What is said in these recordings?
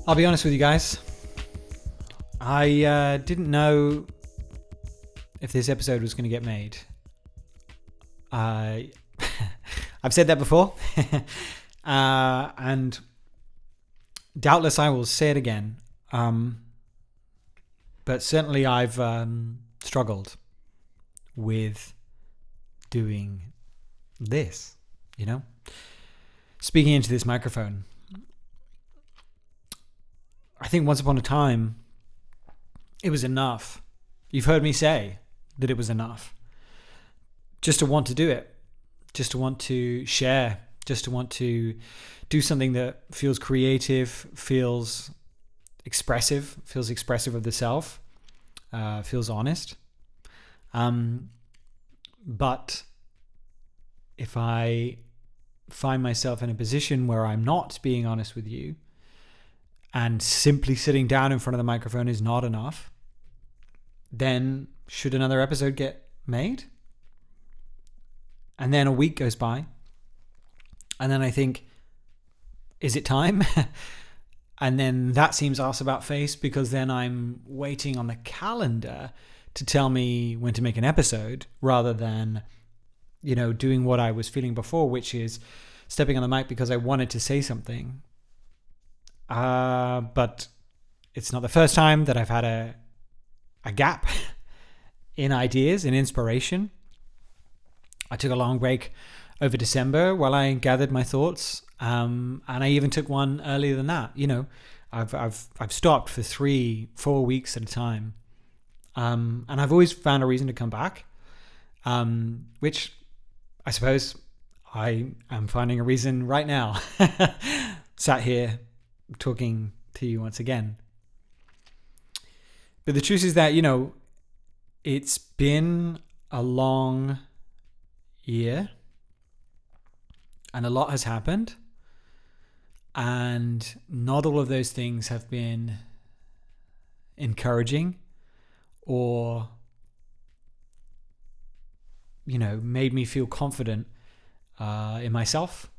I'll be honest with you guys. I didn't know if this episode was going to get made. I've said that before, and doubtless I will say it again. But certainly I've struggled with doing this, speaking into this microphone. I think once upon a time, it was enough. You've heard me say that it was enough. Just to want to do it. Just to want to share. Just to want to do something that feels creative, feels expressive of the self, feels honest. But if I find myself in a position where I'm not being honest with you, and simply sitting down in front of the microphone is not enough, then should another episode get made? And then a week goes by, and then I think, is it time? And then that seems arse about face, because then I'm waiting on the calendar to tell me when to make an episode, rather than, doing what I was feeling before, which is stepping on the mic because I wanted to say something. But it's not the first time that I've had a gap in ideas, in inspiration. I took a long break over December while I gathered my thoughts, and I even took one earlier than that. I've stopped for 3-4 weeks at a time, and I've always found a reason to come back, which I suppose I am finding a reason right now, sat here talking to you once again. But the truth is that, it's been a long year, and a lot has happened, and not all of those things have been encouraging or, made me feel confident in myself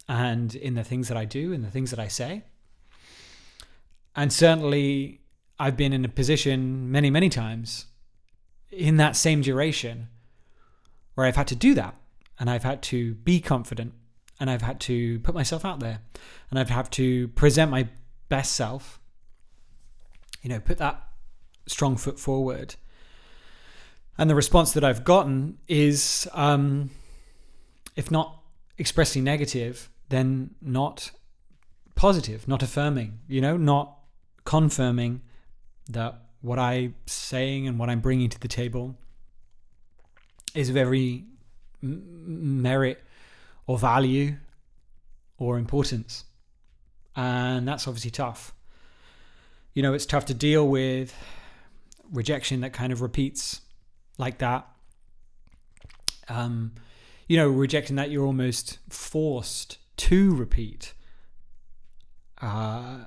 and in the things that I do and the things that I say. And certainly I've been in a position many, many times in that same duration where I've had to do that, and I've had to be confident, and I've had to put myself out there, and I've had to present my best self, put that strong foot forward. And the response that I've gotten is, if not expressly negative, then not positive, not affirming, not confirming that what I'm saying and what I'm bringing to the table is of every merit or value or importance. And that's obviously tough. It's tough to deal with rejection that kind of repeats like that. Rejection that you're almost forced to repeat. Trying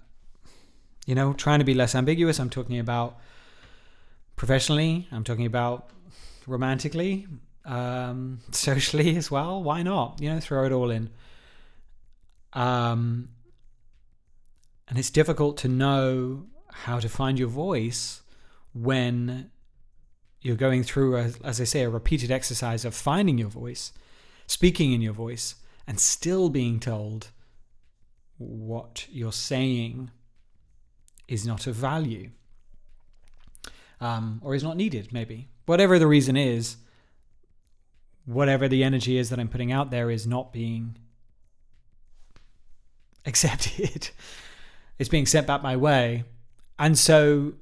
to be less ambiguous. I'm talking about professionally. I'm talking about romantically, socially as well. Why not? Throw it all in. And it's difficult to know how to find your voice when you're going through, as I say, a repeated exercise of finding your voice, speaking in your voice, and still being told what you're saying is not of value, or is not needed, maybe. Whatever the reason is, whatever the energy is that I'm putting out there is not being accepted. It's being sent back my way. And so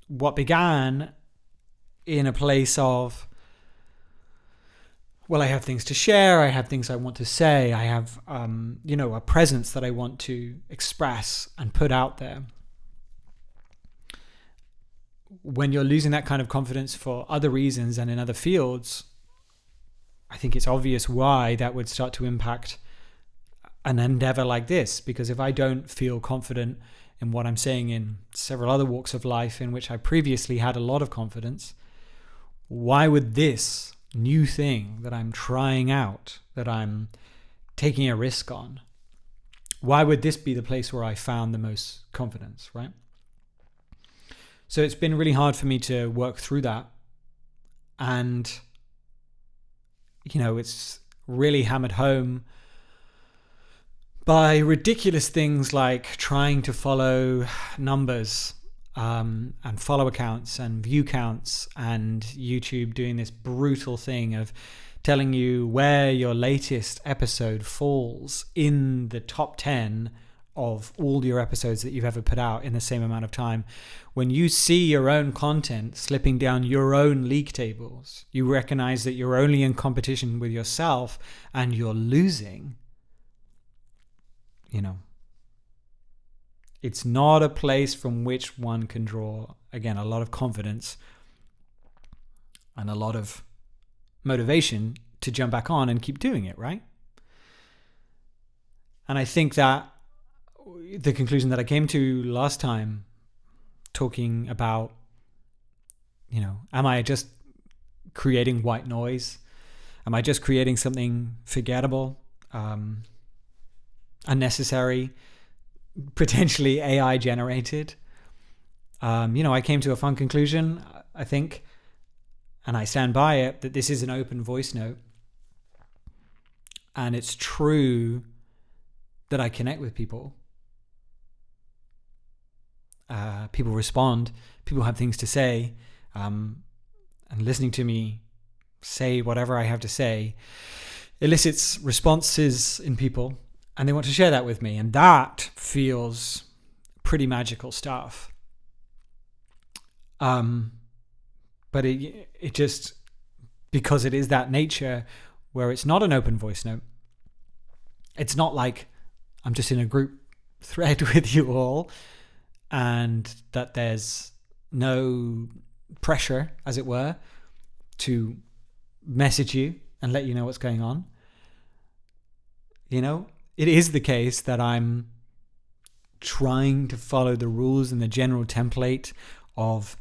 what began in a place of, well, I have things to share, I have things I want to say, I have, a presence that I want to express and put out there. When you're losing that kind of confidence for other reasons and in other fields, I think it's obvious why that would start to impact an endeavor like this. Because if I don't feel confident in what I'm saying in several other walks of life in which I previously had a lot of confidence, why would this new thing that I'm trying out, that I'm taking a risk on, why would this be the place where I found the most confidence, right? So it's been really hard for me to work through that. And, it's really hammered home by ridiculous things like trying to follow numbers and follow accounts and view counts, and YouTube doing this brutal thing of telling you where your latest episode falls in the top 10 of all your episodes that you've ever put out in the same amount of time. When you see your own content slipping down your own league tables, you recognize that you're only in competition with yourself and you're losing. It's not a place from which one can draw, again, a lot of confidence and a lot of motivation to jump back on and keep doing it, right? And I think that the conclusion that I came to last time, talking about, am I just creating white noise? Am I just creating something forgettable, unnecessary, potentially AI generated? I came to a fun conclusion, I think, and I stand by it, that this is an open voice note. And it's true that I connect with people. People respond, people have things to say, and listening to me say whatever I have to say elicits responses in people, and they want to share that with me, and that feels pretty magical stuff. But it just, because it is that nature where it's not an open voice note, it's not like I'm just in a group thread with you all and that there's no pressure, as it were, to message you and let you know what's going on. It is the case that I'm trying to follow the rules and the general template of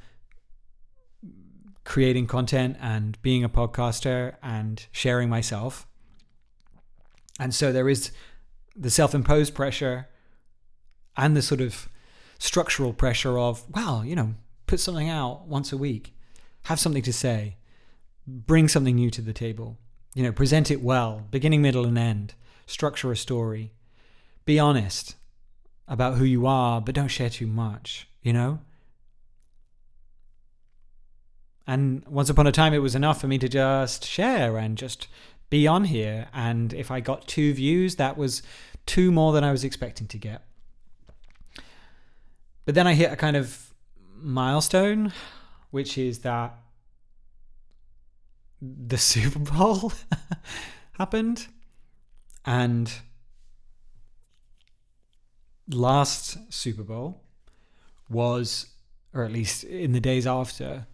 creating content and being a podcaster and sharing myself. And so there is the self-imposed pressure and the sort of structural pressure of, put something out once a week, have something to say, bring something new to the table, present it well, beginning, middle, and end, structure a story, be honest about who you are, but don't share too much, And once upon a time, it was enough for me to just share and just be on here. And if I got 2 views, that was 2 more than I was expecting to get. But then I hit a kind of milestone, which is that the Super Bowl happened. And last Super Bowl was, or at least in the days after,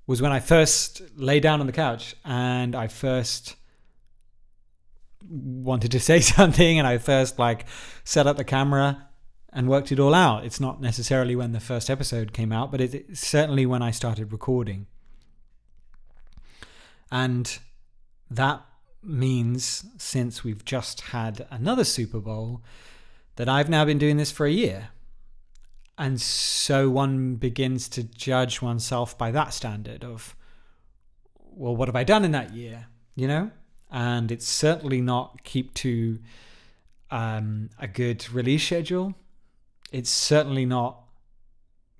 was when I first lay down on the couch and I first wanted to say something, and I first set up the camera and worked it all out. It's not necessarily when the first episode came out, but it's certainly when I started recording. And that means, since we've just had another Super Bowl, that I've now been doing this for a year. And so one begins to judge oneself by that standard of, well, what have I done in that year? And it's certainly not keep to a good release schedule. It's certainly not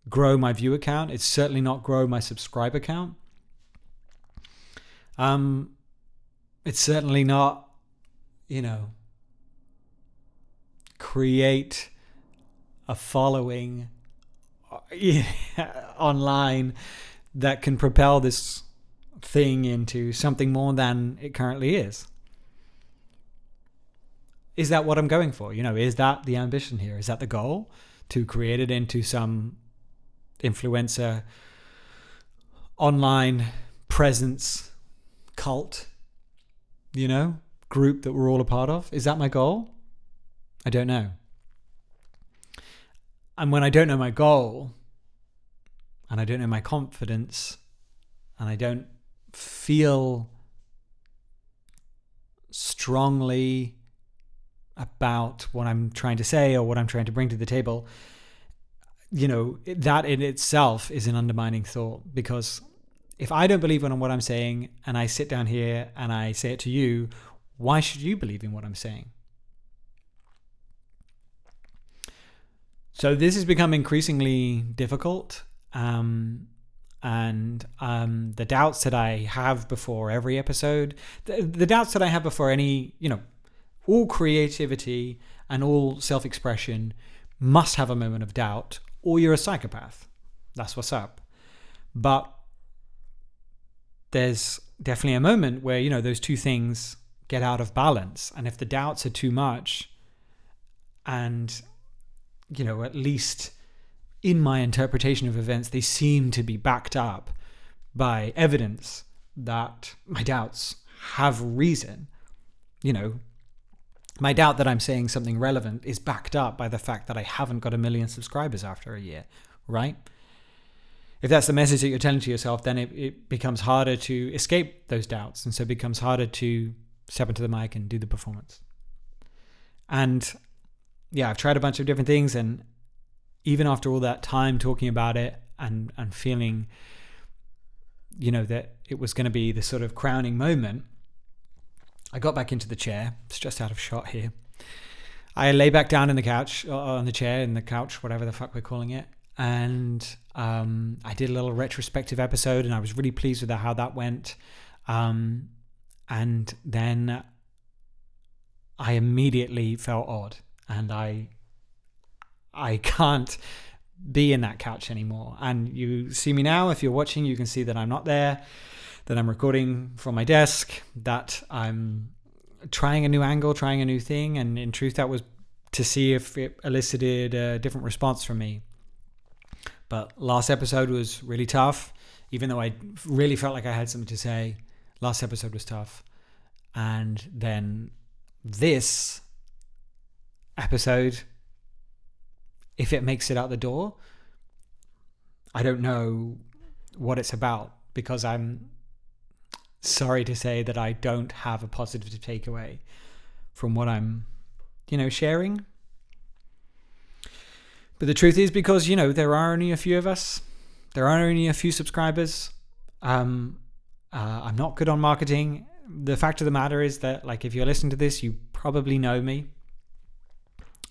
grow my viewer count. It's certainly not grow my subscriber count. It's certainly not, create a following online that can propel this thing into something more than it currently is. Is that what I'm going for? Is that the ambition here? Is that the goal? To create it into some influencer online presence cult, group that we're all a part of? Is that my goal? I don't know. And when I don't know my goal, and I don't know my confidence, and I don't feel strongly about what I'm trying to say or what I'm trying to bring to the table, that in itself is an undermining thought. Because if I don't believe in what I'm saying and I sit down here and I say it to you, why should you believe in what I'm saying? So this has become increasingly difficult. And the doubts that I have before every episode, the doubts that I have before any, all creativity and all self-expression must have a moment of doubt, or you're a psychopath. That's what's up. But there's definitely a moment where, those two things get out of balance. And if the doubts are too much, and, at least in my interpretation of events, they seem to be backed up by evidence that my doubts have reason. My doubt that I'm saying something relevant is backed up by the fact that I haven't got 1 million subscribers after a year, right? If that's the message that you're telling to yourself, then it becomes harder to escape those doubts. And so it becomes harder to step into the mic and do the performance. And yeah, I've tried a bunch of different things. And even after all that time talking about it and feeling, that it was going to be the sort of crowning moment, I got back into the chair. It's just out of shot here. I lay back down in the couch, on the chair, in the couch, whatever the fuck we're calling it. And I did a little retrospective episode, and I was really pleased with how that went. And then I immediately felt odd, and I can't be in that couch anymore. And you see me now. If you're watching, you can see that I'm not there, that I'm recording from my desk, that I'm trying a new angle, trying a new thing. And in truth, that was to see if it elicited a different response from me. But last episode was really tough. Even though I really felt like I had something to say, last episode was tough. And then this episode, if it makes it out the door, I don't know what it's about, because I'm sorry to say that I don't have a positive takeaway from what I'm, sharing. But the truth is, because, there are only a few of us, there are only a few subscribers. I'm not good on marketing. The fact of the matter is that, if you're listening to this, you probably know me.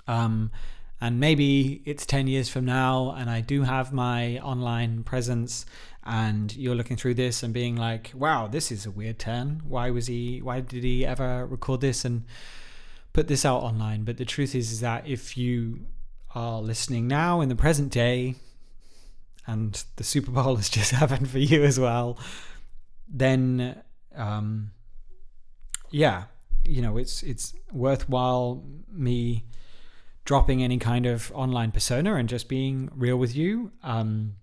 And maybe it's 10 years from now and I do have my online presence, and you're looking through this and being like, wow, this is a weird turn. Why did he ever record this and put this out online? But the truth is that if you are listening now in the present day, and the Super Bowl has just happened for you as well, then it's worthwhile me dropping any kind of online persona and just being real with you, and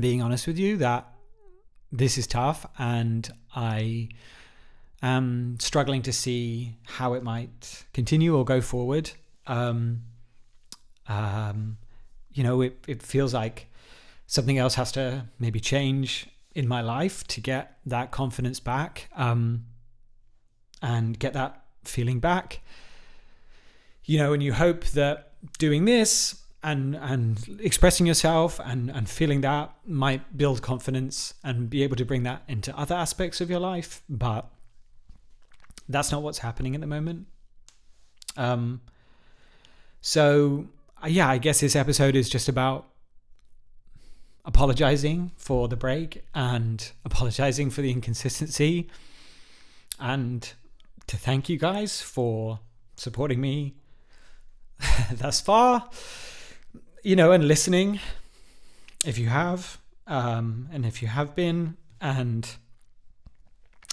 being honest with you that this is tough, and I am struggling to see how it might continue or go forward. It feels like something else has to maybe change in my life to get that confidence back, and get that feeling back. And you hope that doing this and expressing yourself and feeling that might build confidence and be able to bring that into other aspects of your life. But that's not what's happening at the moment. I guess this episode is just about apologizing for the break and apologizing for the inconsistency, and to thank you guys for supporting me thus far, and listening, if you have, and if you have been, and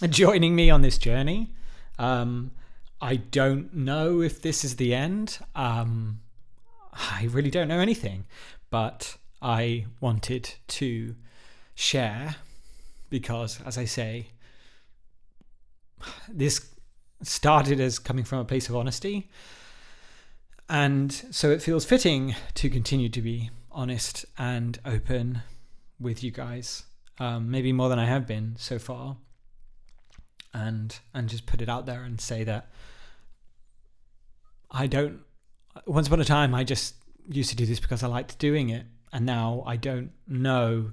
joining me on this journey. I don't know if this is the end. I really don't know anything, but I wanted to share because, as I say, this started as coming from a place of honesty. And so it feels fitting to continue to be honest and open with you guys, maybe more than I have been so far, and just put it out there and say that once upon a time, I just used to do this because I liked doing it. And now I don't know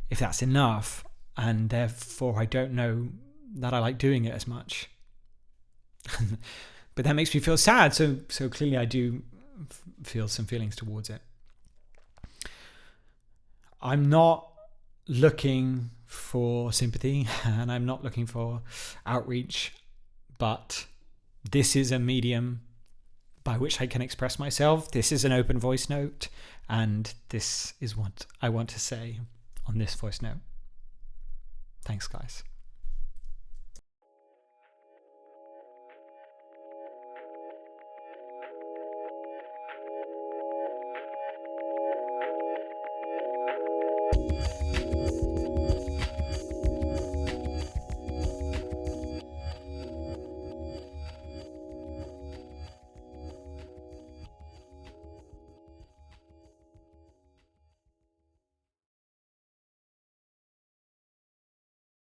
if that's enough. And therefore, I don't know that I like doing it as much. But that makes me feel sad. So clearly I do feel some feelings towards it. I'm not looking for sympathy and I'm not looking for outreach, but this is a medium by which I can express myself. This is an open voice note, and this is what I want to say on this voice note. Thanks, guys.